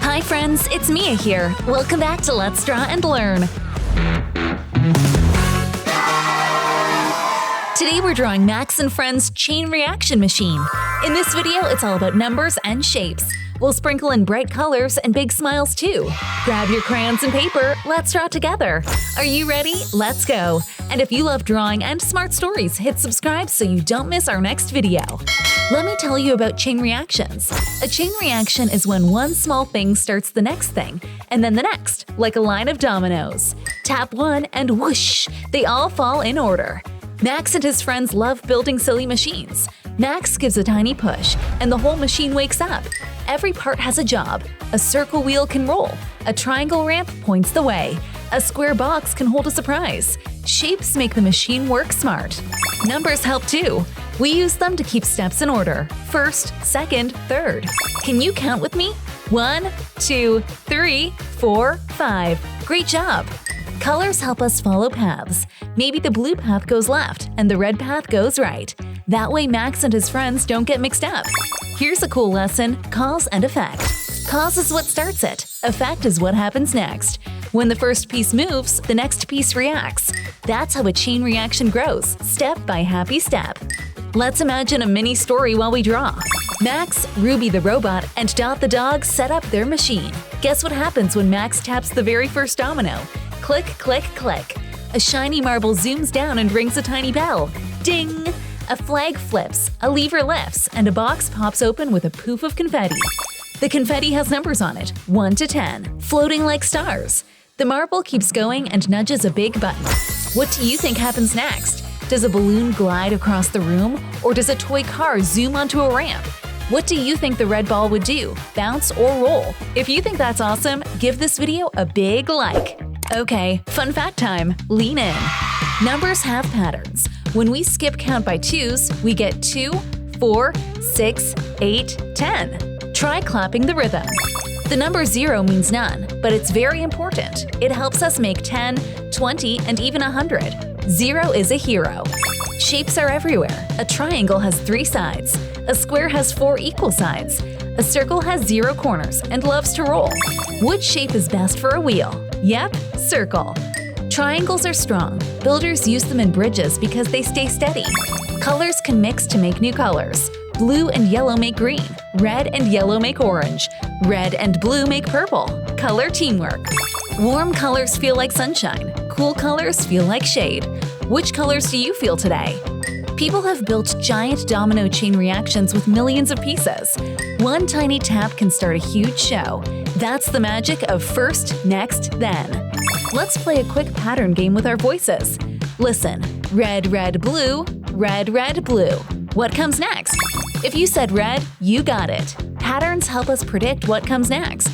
Hi friends, it's Mia here. Welcome back to Let's Draw and Learn. Today we're drawing Max and Friends' chain reaction machine. In this video, it's all about numbers and shapes. We'll sprinkle in bright colors and big smiles too. Grab your crayons and paper, let's draw together. Are you ready? Let's go! And if you love drawing and smart stories, hit subscribe so you don't miss our next video. Let me tell you about chain reactions. A chain reaction is when one small thing starts the next thing, and then the next, like a line of dominoes. Tap one and whoosh, they all fall in order. Max and his friends love building silly machines. Max gives a tiny push, and the whole machine wakes up. Every part has a job. A circle wheel can roll. A triangle ramp points the way. A square box can hold a surprise. Shapes make the machine work smart. Numbers help too. We use them to keep steps in order. First, second, third. Can you count with me? 1, 2, 3, 4, 5. Great job! Colors help us follow paths. Maybe the blue path goes left and the red path goes right. That way Max and his friends don't get mixed up. Here's a cool lesson: cause and effect. Cause is what starts it. Effect is what happens next. When the first piece moves, the next piece reacts. That's how a chain reaction grows, step by happy step. Let's imagine a mini story while we draw. Max, Ruby the robot, and Dot the dog set up their machine. Guess what happens when Max taps the very first domino? Click, click, click. A shiny marble zooms down and rings a tiny bell. Ding! A flag flips, a lever lifts, and a box pops open with a poof of confetti. The confetti has numbers on it, 1 to 10, floating like stars. The marble keeps going and nudges a big button. What do you think happens next? Does a balloon glide across the room, or does a toy car zoom onto a ramp? What do you think the red ball would do? Bounce or roll? If you think that's awesome, give this video a big like. Okay, fun fact time. Lean in. Numbers have patterns. When we skip count by twos, we get 2, 4, 6, 8, 10. Try clapping the rhythm. The number 0 means none, but it's very important. It helps us make 10, 20, and even 100. 0 is a hero. Shapes are everywhere. A triangle has 3 sides. A square has 4 equal sides. A circle has 0 corners and loves to roll. Which shape is best for a wheel? Yep, circle. Triangles are strong. Builders use them in bridges because they stay steady. Colors can mix to make new colors. Blue and yellow make green. Red and yellow make orange. Red and blue make purple. Color teamwork. Warm colors feel like sunshine. Cool colors feel like shade. Which colors do you feel today? People have built giant domino chain reactions with millions of pieces. One tiny tap can start a huge show. That's the magic of first, next, then. Let's play a quick pattern game with our voices. Listen, red, red, blue, red, red, blue. What comes next? If you said red, you got it. Patterns help us predict what comes next.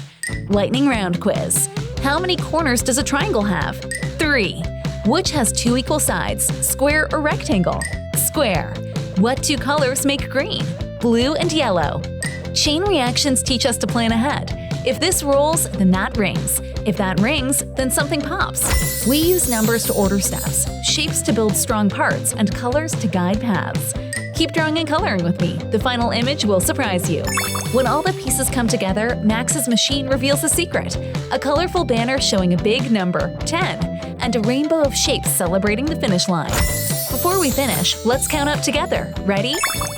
Lightning round quiz. How many corners does a triangle have? 3. Which has 2 equal sides, square or rectangle? Square. What 2 colors make green? Blue and yellow. Chain reactions teach us to plan ahead. If this rolls, then that rings. If that rings, then something pops. We use numbers to order steps, shapes to build strong parts, and colors to guide paths. Keep drawing and coloring with me. The final image will surprise you. When all the pieces come together, Max's machine reveals a secret. A colorful banner showing a big number, 10, and a rainbow of shapes celebrating the finish line. Before we finish, let's count up together. Ready?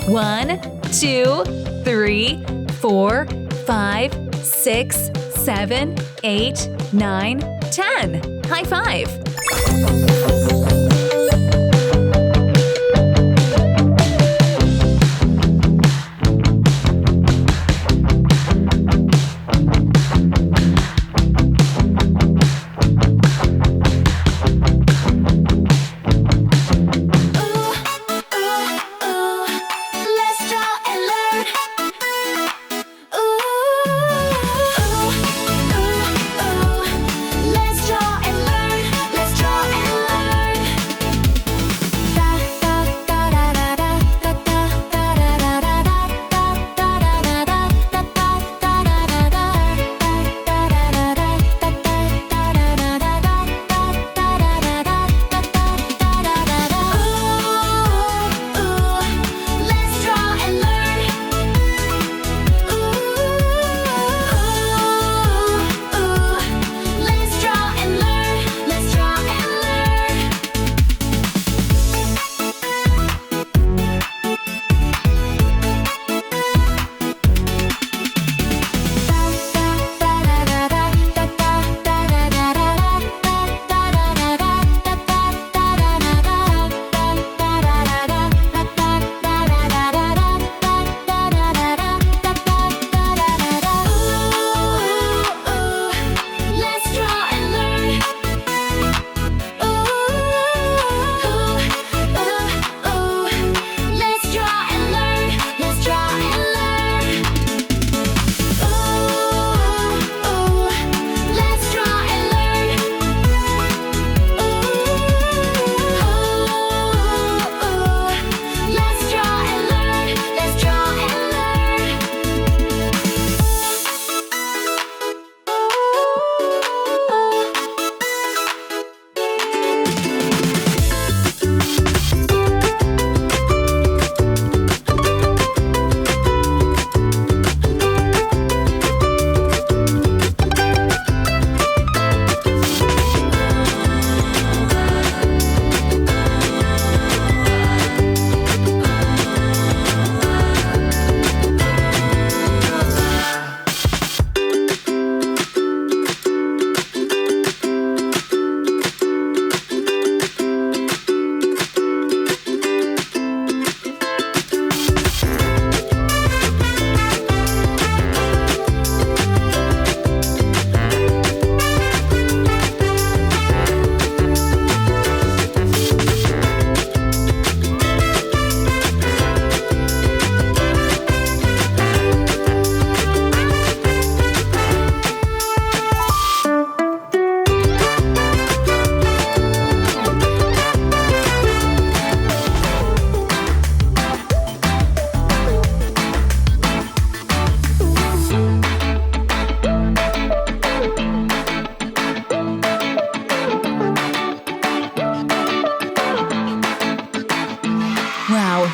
1, 2, 3, 4, 5, 6, 7, 8, 9, 10. High five! Let's draw and learn.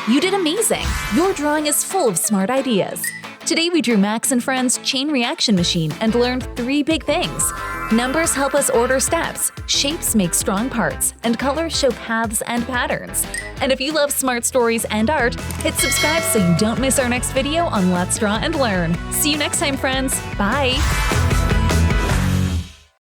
You did amazing! Your drawing is full of smart ideas. Today we drew Max and Friends' chain reaction machine and learned 3 big things. Numbers help us order steps, shapes make strong parts, and colors show paths and patterns. And if you love smart stories and art, hit subscribe so you don't miss our next video on Let's Draw and Learn. See you next time, friends! Bye!